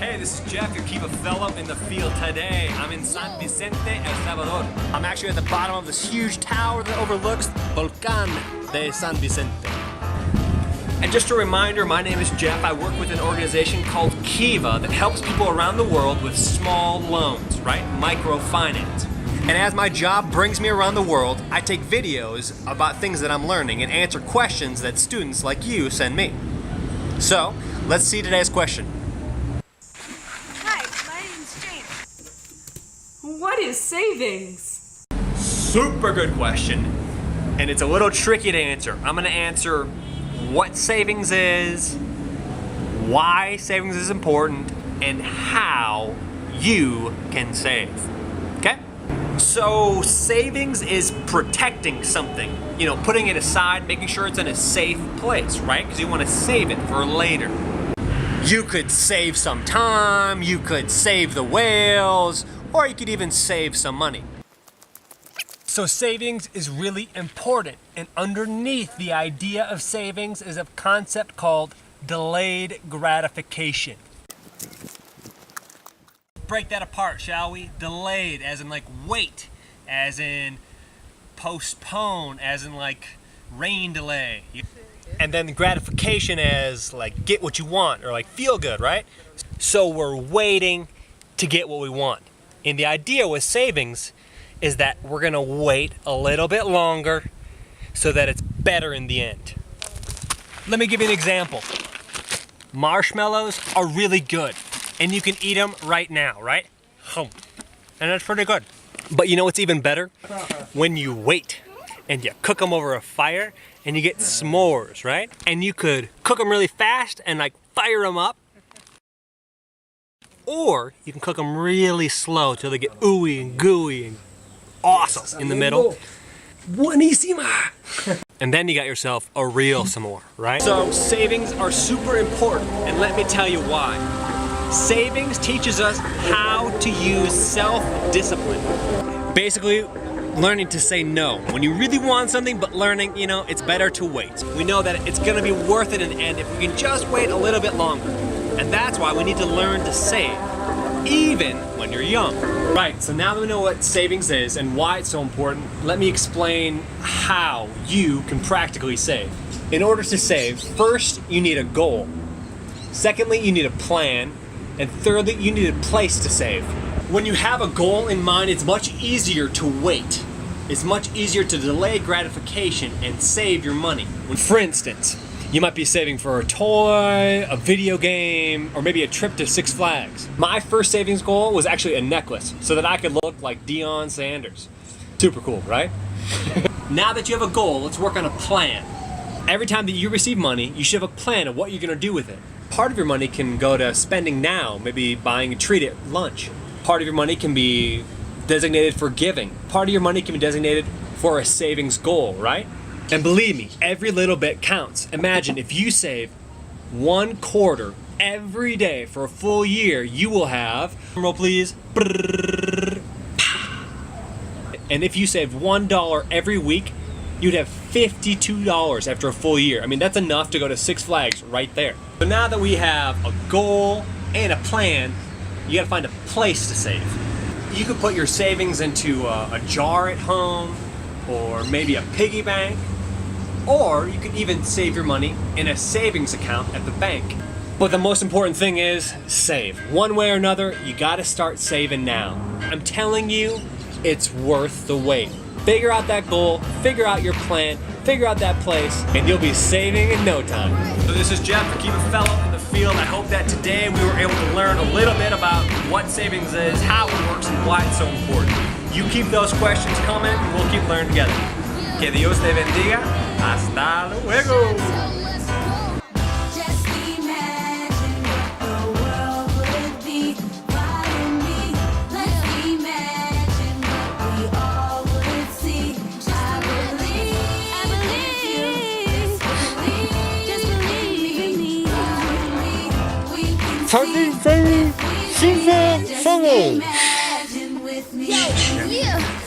Hey, this is Jeff, your Kiva Fellow in the field. Today, I'm in San Vicente, El Salvador. I'm actually at the bottom of this huge tower that overlooks Volcán de San Vicente. And just a reminder, my name is Jeff. I work with an organization called Kiva that helps people around the world with small loans, right? Microfinance. And as my job brings me around the world, I take videos about things that I'm learning and answer questions that students like you send me. So, let's see today's question. Hi, my name's James. What is savings? Super good question. And it's a little tricky to answer. I'm gonna answer what savings is, why savings is important, and how you can save. Okay? So savings is protecting something, you know, putting it aside, making sure it's in a safe place, right? Because you want to save it for later. You could save some time, you could save the whales, or you could even save some money. So savings is really important, and underneath the idea of savings is a concept called delayed gratification. Break that apart, shall we? Delayed, as in like wait, as in postpone, as in like rain delay. And then gratification as like get what you want, or like feel good, right? So we're waiting to get what we want. And the idea with savings is that we're gonna wait a little bit longer so that it's better in the end. Let me give you an example. Marshmallows are really good, and you can eat them right now, right? And that's pretty good. But you know what's even better? When you wait and you cook them over a fire and you get s'mores, right? And you could cook them really fast and like fire them up. Or you can cook them really slow till they get ooey and gooey and awesome in the middle. Buenísima! And then you got yourself a real s'more, right? So savings are super important, and let me tell you why. Savings teaches us how to use self-discipline. Basically, learning to say no when you really want something, but learning, you know, it's better to wait. We know that it's gonna be worth it in the end if we can just wait a little bit longer. And that's why we need to learn to save, even when you're young. Right, so now that we know what savings is and why it's so important, let me explain how you can practically save. In order to save, first you need a goal. Secondly, you need a plan. And thirdly, you need a place to save. When you have a goal in mind, it's much easier to wait. It's much easier to delay gratification and save your money. For instance, you might be saving for a toy, a video game, or maybe a trip to Six Flags. My first savings goal was actually a necklace so that I could look like Deion Sanders. Super cool, right? Now that you have a goal, let's work on a plan. Every time that you receive money, you should have a plan of what you're gonna do with it. Part of your money can go to spending now, maybe buying a treat at lunch. Part of your money can be designated for giving. Part of your money can be designated for a savings goal, right? And believe me, every little bit counts. Imagine if you save 1/4 every day for a full year, you will have, drum roll please, and if you save $1 every week, you'd have $52 after a full year. I mean, that's enough to go to Six Flags right there. So now that we have a goal and a plan, you gotta find a place to save. You could put your savings into a jar at home, or maybe a piggy bank, or you could even save your money in a savings account at the bank. But the most important thing is save. One way or another, you gotta start saving now. I'm telling you, it's worth the wait. Figure out that goal, figure out your plan, figure out that place, and you'll be saving in no time. So this is Jeff, the Kiva Fellow in the field. I hope that today we were able to learn a little bit about what savings is, how it works, and why it's so important. You keep those questions coming, and we'll keep learning together. Que Dios te bendiga. Hasta luego. Kiva Fellow.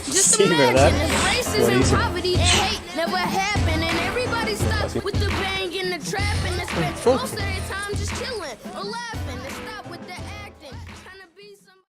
Just imagine if racism, poverty, and hate never happened, and everybody stops with the bang and the trap, and they spend most of their time just chilling or laughing.